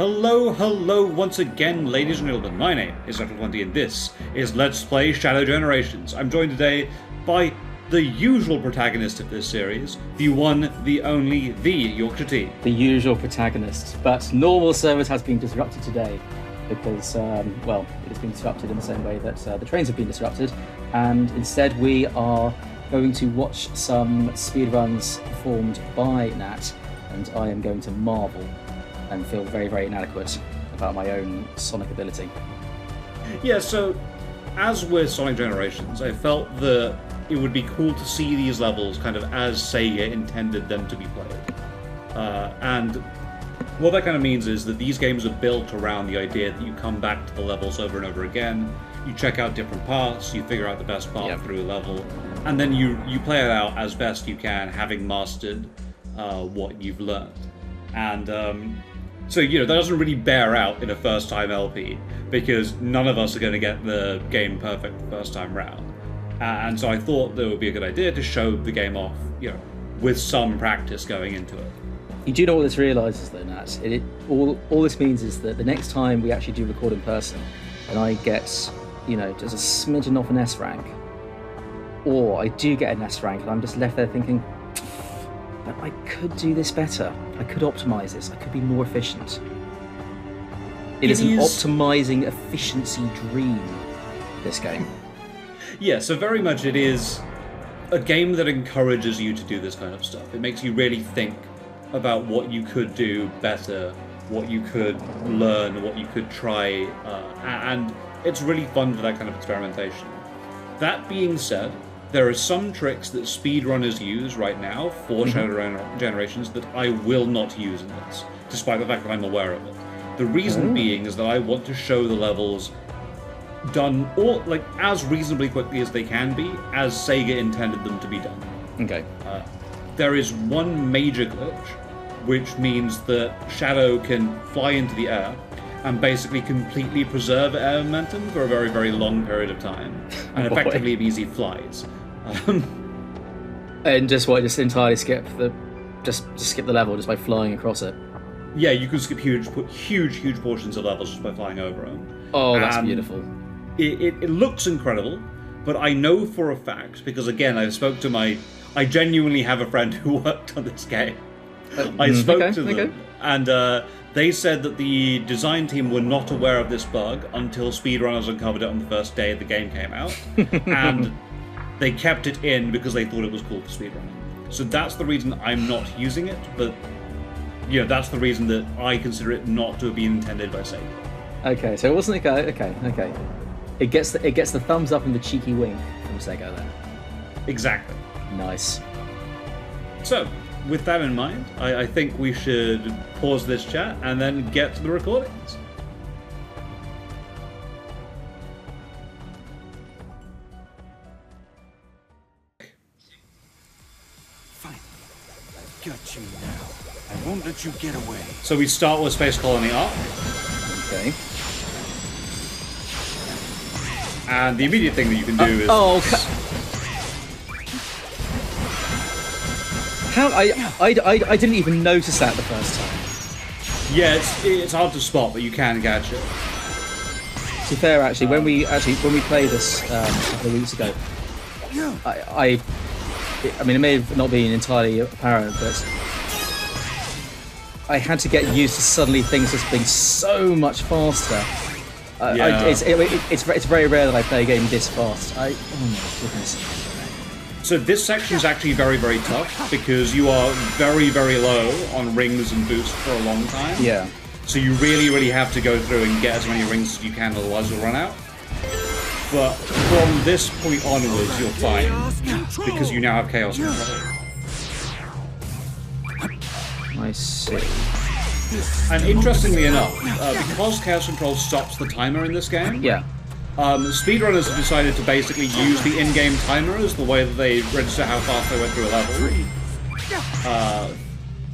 Hello once again, ladies and gentlemen. My name is Dr. and this is Let's Play Shadow Generations. I'm joined today by the usual protagonist of this series, the one, the only, the Yorkshire Tea. The usual protagonist, but normal service has been disrupted today because, well, it has been disrupted in the same way that the trains have been disrupted, and instead we are going to watch some speedruns performed by Nat, and I am going to marvel and feel very, very inadequate about my own Sonic ability. Yeah, so as with Sonic Generations, I felt that it would be cool to see these levels kind of as Sega intended them to be played. And what that kind of means is that these games are built around the idea that you come back to the levels over and over again, you check out different paths, you figure out the best path through a level, and then you play it out as best you can, having mastered what you've learned. And so, you know, that doesn't really bear out in a first-time LP, because none of us are going to get the game perfect the first time round. And so I thought that it would be a good idea to show the game off, you know, with some practice going into it. You do know what this realises, though, Nat. All this means is that the next time we actually do record in person, and I get, you know, just a smidgen off an S rank, or I do get an S rank, and I'm just left there thinking, but I could do this better. I could optimise this. I could be more efficient. It is an optimising efficiency dream, this game. Yeah, so very much it is a game that encourages you to do this kind of stuff. It makes you really think about what you could do better, what you could learn, what you could try, and it's really fun for that kind of experimentation. That being said, there are some tricks that speedrunners use right now for Shadow Generations that I will not use in this, despite the fact that I'm aware of it. The reason being is that I want to show the levels done as reasonably quickly as they can be, as Sega intended them to be done. Okay. There is one major glitch, which means that Shadow can fly into the air and basically completely preserve air momentum for a very, very long period of time, and effectively it means he flies. And just entirely skip the level just by flying across it. Yeah, you can skip huge portions of levels just by flying over them. Oh, that's beautiful. It looks incredible, but I know for a fact, because again, I genuinely have a friend who worked on this game. I spoke to them, and they said that the design team were not aware of this bug until speedrunners uncovered it on the first day the game came out, and they kept it in because they thought it was cool for speedrunning. So that's the reason I'm not using it, but you know, that's the reason that I consider it not to have been intended by Sega. Okay, so it wasn't okay. It gets the thumbs up and the cheeky wink from Sega then. Exactly. Nice. So, with that in mind, I think we should pause this chat and then get to the recordings. Fine. I've got you now. I won't let you get away. So we start with Space Colony Arc. Okay. And the immediate thing that you can do is... How I didn't even notice that the first time. Yeah, it's hard to spot, but you can catch it. To be fair, actually, when we played this a couple of weeks ago, I mean, it may have not been entirely apparent, but I had to get used to suddenly things just being so much faster. It's very rare that I play a game this fast. Oh my goodness. So this section is actually very, very tough because you are very, very low on rings and boost for a long time. Yeah. So you really, really have to go through and get as many rings as you can, otherwise you'll run out. But from this point onwards, you're fine because you now have Chaos Control. I see. And interestingly enough, because Chaos Control stops the timer in this game, speedrunners have decided to basically use the in-game timer as the way that they register how fast they went through a level.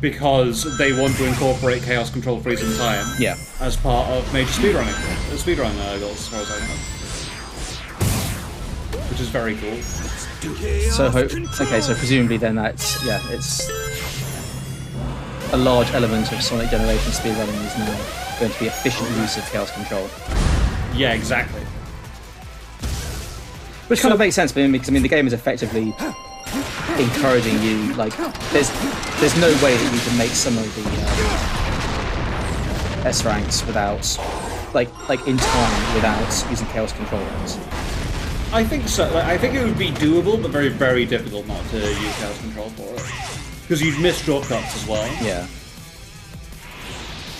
Because they want to incorporate Chaos Control freeze in time as part of major speedrunning. Speedrun goals, as far as I know. Which is very cool. So, okay, so presumably then that's, it's a large element of Sonic Generation speedrunning is now going to be efficient use of chaos control. Yeah, exactly. Which kind of makes sense, because I mean the game is effectively encouraging you. Like, there's no way that you can make some of the S ranks without, like in time, without using chaos control rounds. I think so. Like, I think it would be doable, but very, very difficult not to use chaos control for it. Because you'd miss shortcuts as well. Yeah.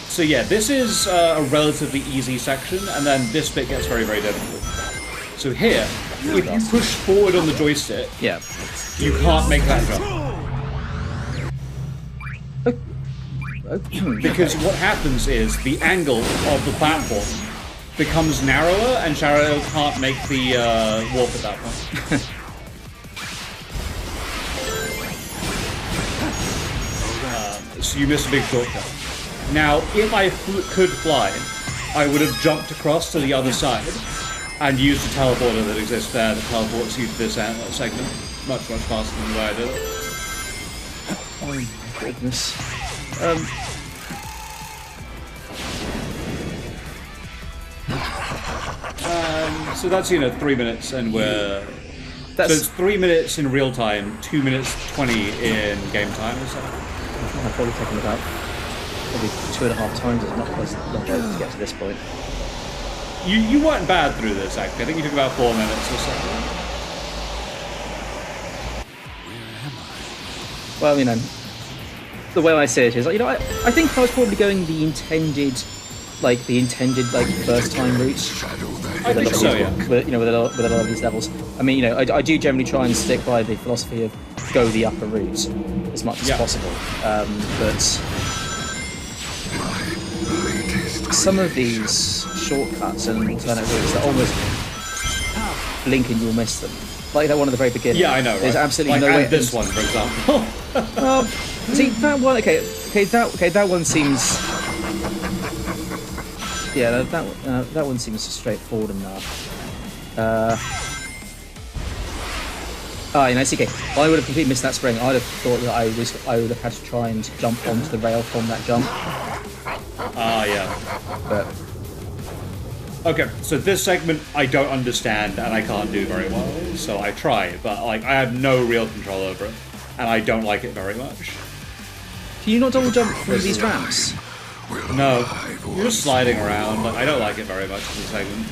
So yeah, this is a relatively easy section, and then this bit gets very, very difficult. So here, if you push forward on the joystick, Yeah. you can't make that jump. Because what happens is the angle of the platform becomes narrower, and Shadow can't make the warp at that point. So you miss a big shortcut. Now, if I could fly, I would have jumped across to the other side and used the teleporter that exists there that teleports you to this segment much, much faster than the way I did it. Oh my goodness. So that's, 3 minutes, and we're... So it's 3 minutes in real time, 2 minutes 20 in game time or so. I've probably taken about 2.5 times as much as long to get to this point. You weren't bad through this, actually. I think you took about 4 minutes or so. Well, the way I see it is, I think I was probably going the intended first time route. I think so, yeah. With a lot of these levels. I mean, I do generally try and stick by the philosophy of go the upper route as much as possible. But some of these shortcuts and alternate routes that almost blink and you'll miss them. Like that one at the very beginning. Yeah, I know. Right? There's absolutely no way. This one, for example. See that one. That one seems. Yeah, that one seems straightforward enough. Okay. I would have completely missed that spring. I'd have thought that I would have had to try and jump onto the rail from that jump. Yeah. But okay, so this segment I don't understand and I can't do very well. So I try, but I have no real control over it, and I don't like it very much. Can you not double jump through these ramps? No, you're just sliding around. I don't like it very much as a segment.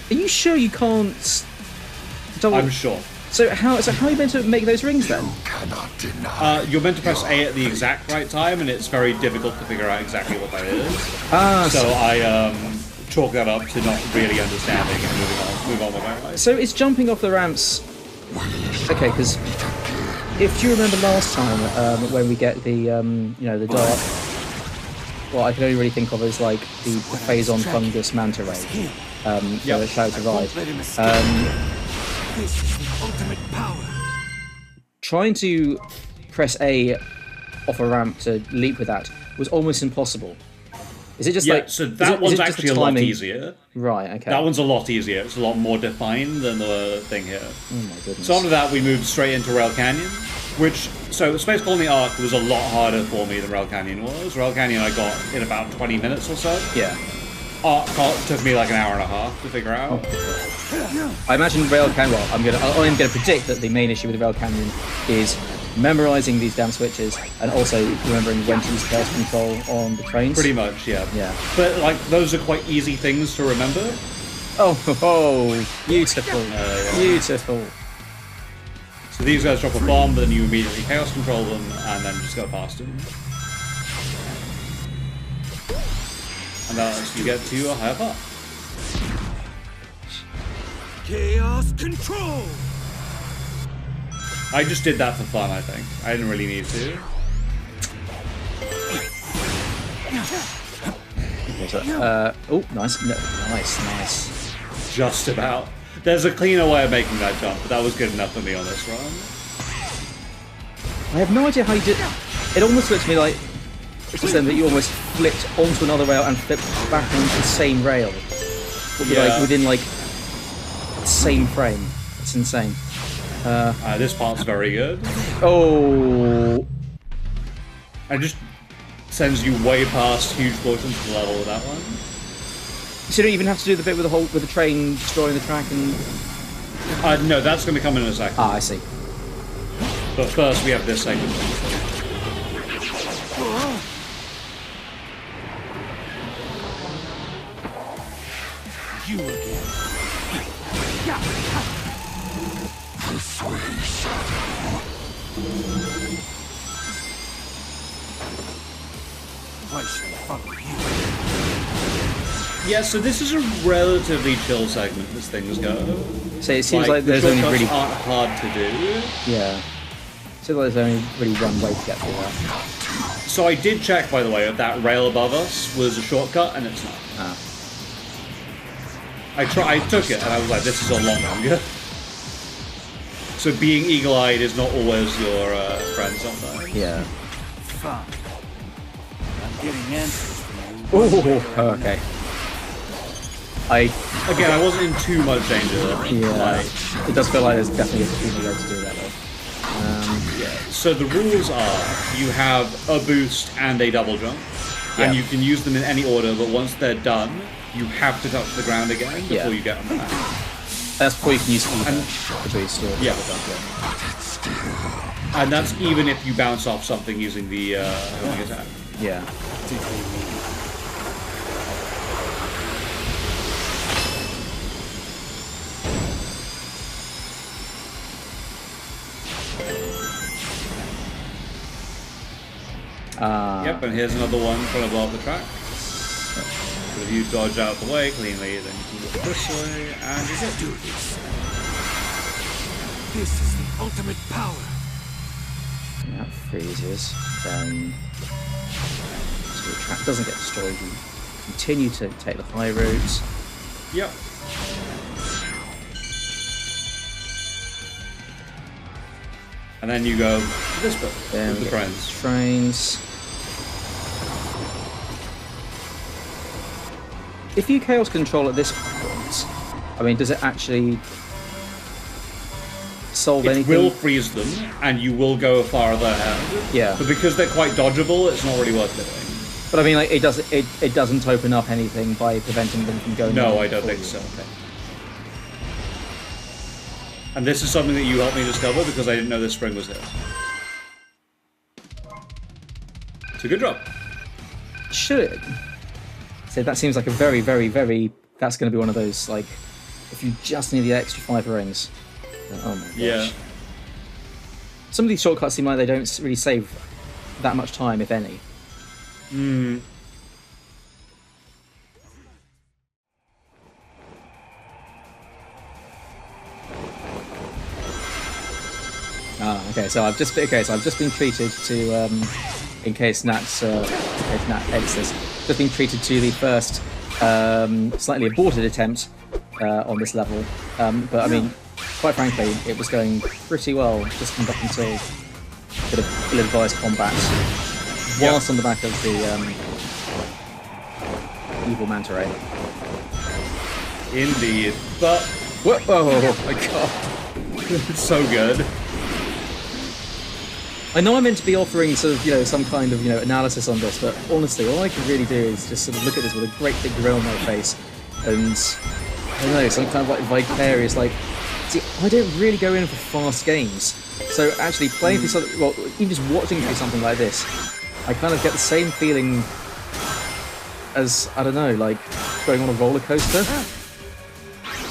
Are you sure you can't double? I'm sure. So how are you meant to make those rings then? You're meant to press A at the exact right time, and it's very difficult to figure out exactly what that is. So I chalk that up to not really understanding and move on with my life. So it's jumping off the ramps. Okay, because if you remember last time when we get the the dark. What I can only really think of as like the phase-on fungus manta ray for Shadow to ride. Trying to press A off a ramp to leap with that was almost impossible. Is it just so that one's actually a lot easier. Right, okay. That one's a lot easier. It's a lot more defined than the thing here. Oh my goodness. So after that, we moved straight into Rail Canyon, so Space Colony Arc was a lot harder for me than Rail Canyon was. Rail Canyon I got in about 20 minutes or so. Yeah. Arc took me like an hour and a half to figure out. I imagine Rail Canyon. Well, I'm going to predict that the main issue with Rail Canyon is memorizing these damn switches and also remembering when to use chaos control on the trains. Pretty much, yeah. Yeah. But those are quite easy things to remember. Oh, beautiful, beautiful. So these guys drop a bomb, but then you immediately chaos control them and then just go past them. And that's you get to a higher part. Chaos control. I just did that for fun, I think. I didn't really need to. Oh, nice. No, nice. Just about. There's a cleaner way of making that jump, but that was good enough for me on this run. I have no idea how you did. It almost looks to me like it's just then that you almost flipped onto another rail and flipped back onto the same rail. Within the same frame. It's insane. This part's very good. Oh. I just sends you way past huge portions of the level with that one. So you don't even have to do the bit with the train destroying the track and... No, that's going to come in a second. Ah, I see. But first we have this segment. You again. Why should I follow you? Yeah, so this is a relatively chill segment as things go. So it seems like the there's only shortcuts really... aren't hard to do. Yeah. Seems like there's only really one way to get through that. So I did check, by the way, if that rail above us was a shortcut, and it's not. Ah. I took it, and I was like, this is a lot longer. So being eagle-eyed is not always your friend sometimes. Yeah. Fine. I'm getting answers from you. Oh, okay. Again, I wasn't in too much danger. Yeah. It does feel like there's definitely a easy way to do that, though. Yeah. So the rules are, you have a boost and a double jump, and you can use them in any order, but once they're done, you have to touch the ground again before you get on the map. That's before you can use either. Before you store Yeah. And that's even if you bounce off something using the homing attack. Yeah. Yep, and here's another one trying to blow up the track. So if you dodge out the way cleanly, then you can look this way, and you get Do this. This is the ultimate power. And that freezes. Then so the track doesn't get destroyed. You continue to take the high roads. Yep. And then you go to this bit Then with we the get trains. Trains. If you chaos control at this point, I mean, does it actually solve It anything? will freeze them, and you will go farther ahead. Yeah. But because they're quite dodgeable, it's not really worth doing. But I mean, like, it doesn't open up anything by preventing them from going. No, on I don't before think you. so. Okay. And this is something that you helped me discover because I didn't know this spring was here. So good job. Should it? So that seems like a very, very, very... That's going to be one of those, like, if you just need the extra 5 rings. Oh my gosh. Yeah. Some of these shortcuts seem like they don't really save that much time, if any. Okay. So I've just been treated to in case Nat edits this, just been treated to the first slightly aborted attempt on this level. But I mean, quite frankly, it was going pretty well just up until a bit of ill-advised combat, whilst on the back of the evil manta ray. Indeed. But Whoa, oh my god. it's so good. I know I'm meant to be offering sort of, some kind of, analysis on this, but honestly, all I can really do is just sort of look at this with a great big grin on my face, and I don't know, some kind of like vicarious, like, see, I don't really go in for fast games, so actually playing through something, well, even just watching through something like this, I kind of get the same feeling as, I don't know, like going on a roller coaster.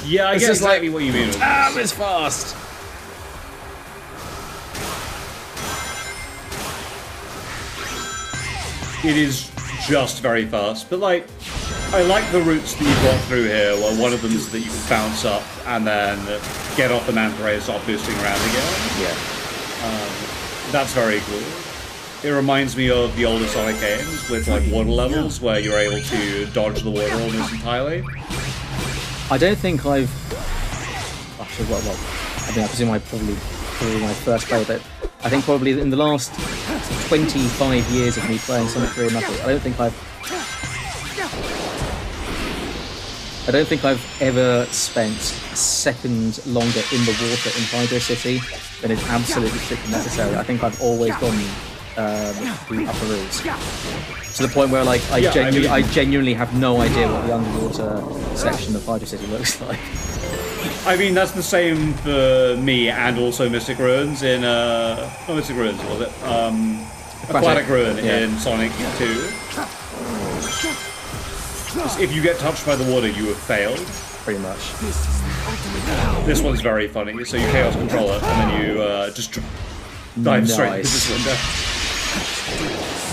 Yeah, I It's get just exactly what you mean. It's fast! It is just very fast, but like, I like the routes that you've got through here, where one of them is that you can bounce up and then get off the manta ray and start boosting around again. Yeah. That's very cool. It reminds me of the older Sonic games with like water levels where you're able to dodge the water almost entirely. I don't think I've... Actually, well, I mean, I presume probably when I first played it. I think probably in the last 25 years of me playing Sonic 3 and Knuckles, I don't think I've ever spent a second longer in the water in Hydro City than is absolutely strictly necessary. I think I've always gone the upper roots. To the point where, like, I genuinely have no idea what the underwater section of Hydro City looks like. I mean, that's the same for me and also Mystic Ruins in, not Mystic Ruins, was it? Aquatic Ruin in Sonic 2. If you get touched by the water, you have failed. Pretty much. This one's very funny. So you Chaos Control it, and then you just dive straight into this window.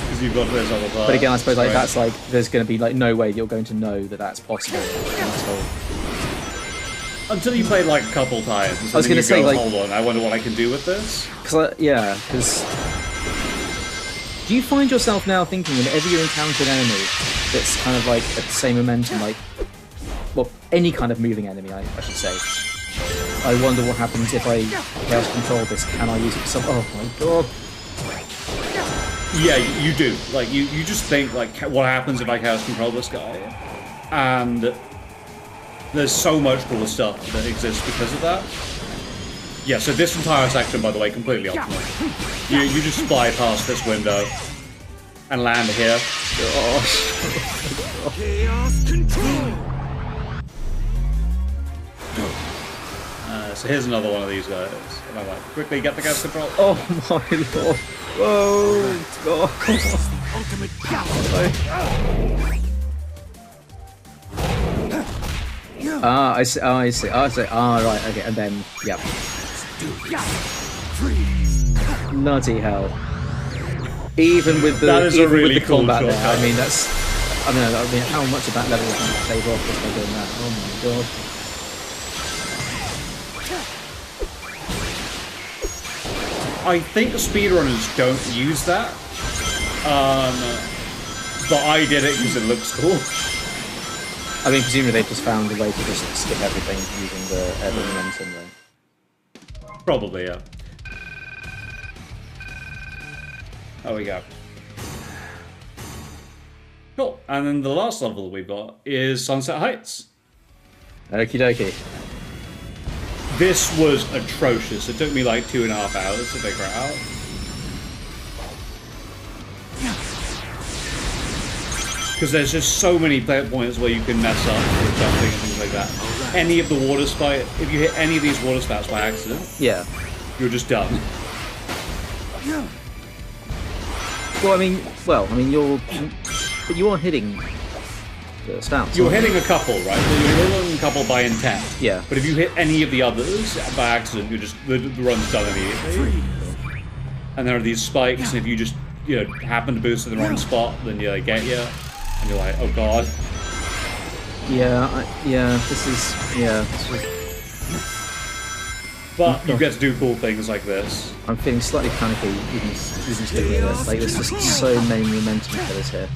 Because you've got this other part. But again, I suppose like that's like there's going to be like no way you're going to know that that's possible until you play like a couple times. I was going to say, like, hold on, I wonder what I can do with this. Because do you find yourself now thinking whenever you encounter an enemy that's kind of like at the same momentum, like, well, any kind of moving enemy, I should say, I wonder what happens if I Chaos Control this, can I use it for some... Oh my god. Yeah, you do. Like, you just think, like, what happens if I Chaos Control this guy? And there's so much cool stuff that exists because of that. Yeah, so this entire section, by the way, completely optimal. You just fly past this window and land here. Oh. Chaos control. So here's another one of these guys. And I'm like, quickly get the Chaos Control. Oh my lord. Whoa. God. Ultimate power. I see. Right, okay, and then, yep. Bloody hell. Even with the, cool combat there, shortcut. I mean, how much of that level can you save off just by doing that? Oh my god. I think speedrunners don't use that. But I did it because it looks cool. I mean, presumably they've just found a way to just skip everything using the momentum, though. Probably, yeah. There we go. Cool. And then the last level that we've got is Sunset Heights. Okie dokie. This was atrocious. It took me like 2.5 hours to figure it out. Because there's just so many points where you can mess up with jumping and things like that. Any of the water spout, if you hit any of these water spouts by accident, yeah, you're just done. Well, I mean, but you are hitting the spouts. You're hitting a couple, right? So you're hitting a couple by intent. Yeah. But if you hit any of the others by accident, you're just the run's done immediately. And there are these spikes, and if you just happen to boost in the wrong spot, then they get you, and you're like, oh god. This is. But you get to do cool things like this. I'm feeling slightly panicky even looking at this. Like, there's just so many momentum killers here.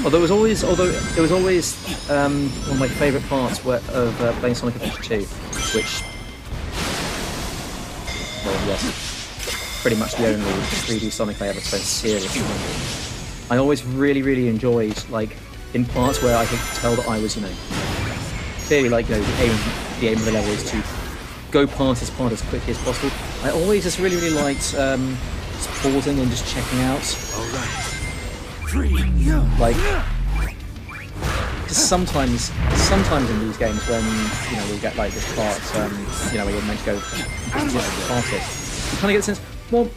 Although it was always one of my favourite parts of playing Sonic Adventure 2, which, well, yes, pretty much the only 3D Sonic I ever spent seriously on. I always really enjoyed, like, in parts where I could tell that I was, clearly, like, the aim of the level is to go past this part as quickly as possible. I always just really liked just pausing and just checking out. Like, because sometimes in these games when we get like this part, where you're meant to go past it, you kind of get the sense, well,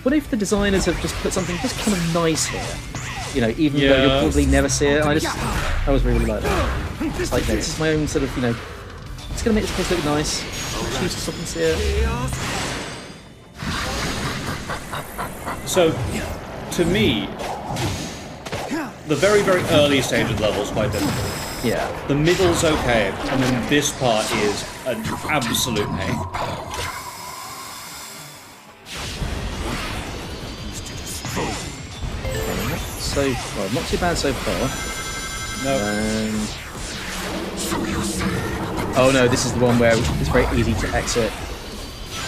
what if the designers have just put something just kind of nice here? Even though you'll probably never see it. I was really like that. It's like, this is my own sort of, it's gonna make this place look nice. Choose to stop and see it. So, to me, the very early stage of the level is quite difficult. Yeah. The middle's okay, and then this part is an absolute pain. Not too bad so far. No. Oh no, this is the one where it's very easy to exit,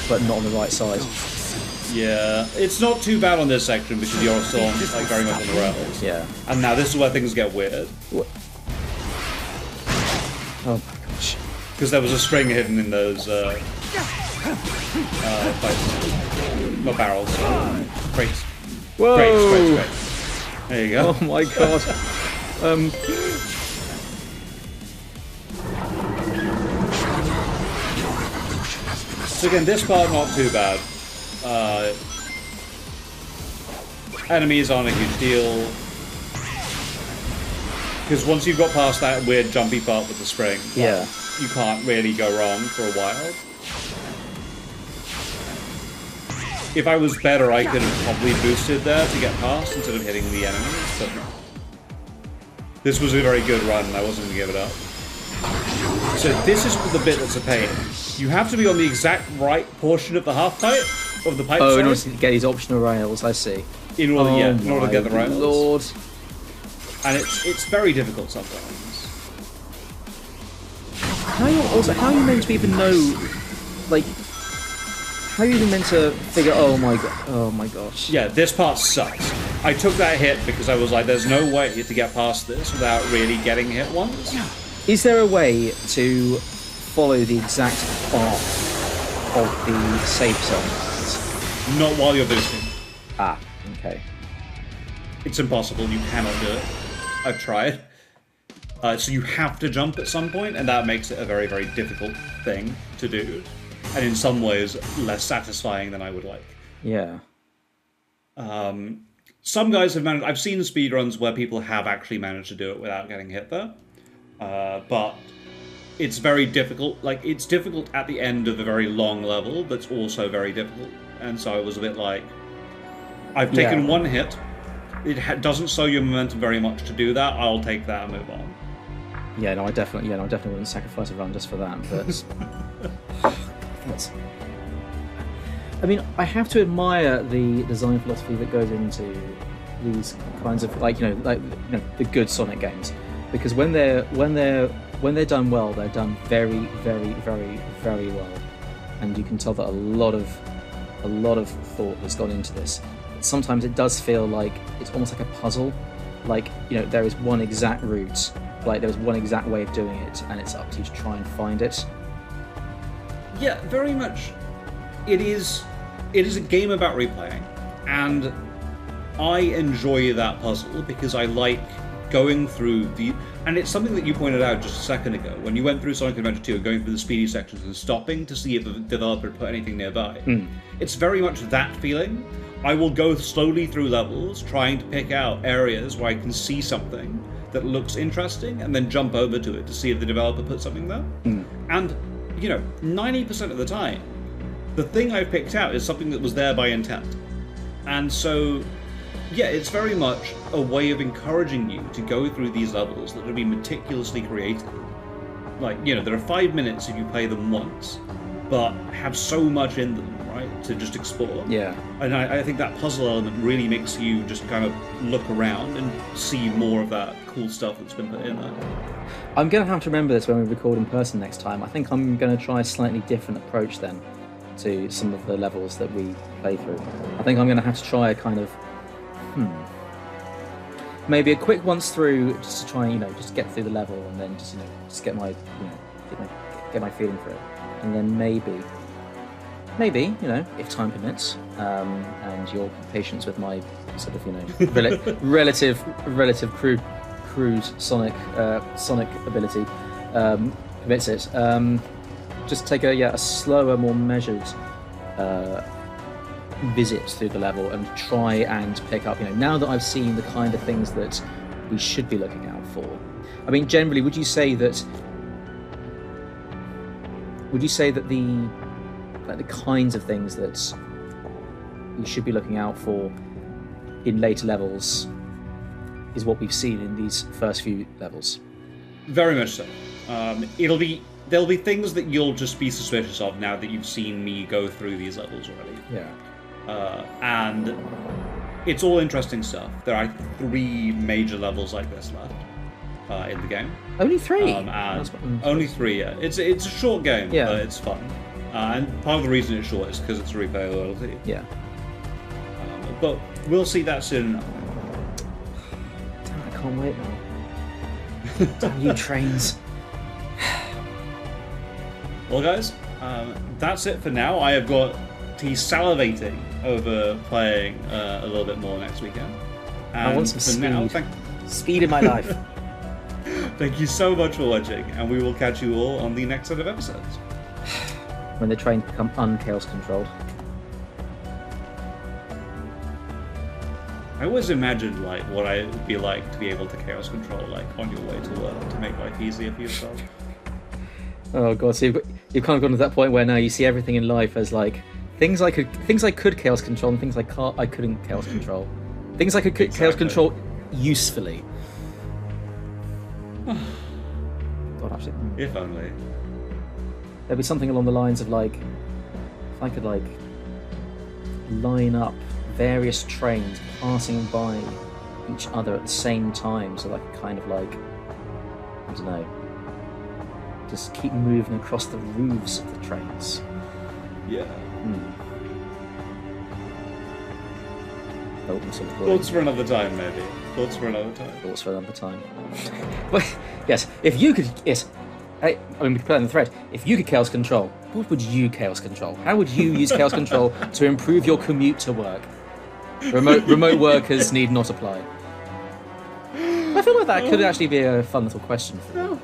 but not on the right side. Yeah, it's not too bad on this section because you're still like very much on the rails. Yeah. And now this is where things get weird. What? Oh my gosh. Because there was a string hidden in those fights. Not barrels. Crates. Whoa! Crates. There you go. Oh my god. So again, this part not too bad. Enemies aren't a huge deal. Because once you've got past that weird jumpy part with the spring, Yeah. you can't really go wrong for a while. If I was better, I could have probably boosted there to get past instead of hitting the enemies, but this was a very good run and I wasn't going to give it up. So this is the bit that's a pain. You have to be on the exact right portion of the half pipe, of the pipe, Oh, sorry, in order to get these optional rails, I see. in order to get the right ones. Lord. And it's very difficult sometimes. How are you meant to even know, like, how are you even meant to figure, oh my gosh. Yeah, this part sucks. I took that hit because I was like, there's no way to get past this without really getting hit once. Is there a way to follow the exact path of the save zone? Not while you're boosting. Ah, okay. It's impossible, you cannot do it. I've tried. So you have to jump at some point, and that makes it a very, very difficult thing to do. And in some ways, less satisfying than I would like. Yeah. Some guys have managed... I've seen speedruns where people have actually managed to do it without getting hit there. But it's very difficult. Like, it's difficult at the end of a very long level that's also very difficult. And so I was a bit like... I've taken one hit. It doesn't slow your momentum very much to do that. I'll take that and move on. Yeah, no, I definitely wouldn't sacrifice a run just for that. But that's... I mean, I have to admire the design philosophy that goes into these kinds of the good Sonic games, because when they're done well, they're done very, very, very, very well, and you can tell that a lot of thought has gone into this. Sometimes it does feel like it's almost like a puzzle, like, you know, there is one exact route, like there is one exact way of doing it, and it's up to you to try and find it. Yeah, very much. It is a game about replaying, and I enjoy that puzzle because I like going through and it's something that you pointed out just a second ago when you went through Sonic Adventure 2 and going through the speedy sections and stopping to see if the developer had put anything nearby. It's very much that feeling. I will go slowly through levels trying to pick out areas where I can see something that looks interesting and then jump over to it to see if the developer put something there. And, you know, 90% of the time, the thing I've picked out is something that was there by intent. And so, yeah, it's very much a way of encouraging you to go through these levels that have been meticulously created. Like, you know, there are 5 minutes if you play them once, but have so much in them, right, to just explore. Yeah. And I think that puzzle element really makes you just kind of look around and see more of that cool stuff that's been put in there. I'm going to have to remember this when we record in person next time. I think I'm going to try a slightly different approach then to some of the levels that we play through. I think I'm going to have to try a kind of, maybe a quick once through, just to try and, you know, just get through the level and then just, you know, just get my feeling for it. And then maybe, you know, if time permits, and your patience with my sort of, you know, relative crude Sonic ability permits it, just take a slower, more measured visit through the level and try and pick up, you know, now that I've seen the kind of things that we should be looking out for. I mean, generally, would you say that the kinds of things that you should be looking out for in later levels is what we've seen in these first few levels? Very much so. There'll be things that you'll just be suspicious of now that you've seen me go through these levels already. Yeah. And it's all interesting stuff. There are 3 major levels like this left in the game. Only 3? Only 3, yeah. It's a short game, yeah, but it's fun. And part of the reason it's short is because it's replayability. Yeah. But we'll see that soon enough. Damn, I can't wait now. Damn you trains. Well, guys, that's it for now. I have got T salivating over playing a little bit more next weekend. And I want some for speed. now, Speed in my life. thank you so much for watching, and we will catch you all on the next set of episodes. When the trains become unchaos controlled. I always imagined like what it would be like to be able to chaos control like on your way to work to make life easier for yourself. Oh god, so you've kind of gone to that point where now you see everything in life as like things I could chaos control and things I couldn't chaos control. Things I could chaos control usefully. God, actually, If only. there'd be something along the lines of like, if I could like line up various trains passing by each other at the same time, so like kind of like, I don't know, just keep moving across the roofs of the trains. Yeah. Oh, some Thoughts for another time, maybe. Thoughts for another time. Thoughts for another time. Well, yes, if you could, yes. I mean, we could put it in the thread. If you could chaos control, what would you chaos control? How would you use chaos control to improve your commute to work? Remote workers need not apply. I feel like that could actually be a fun little question for you.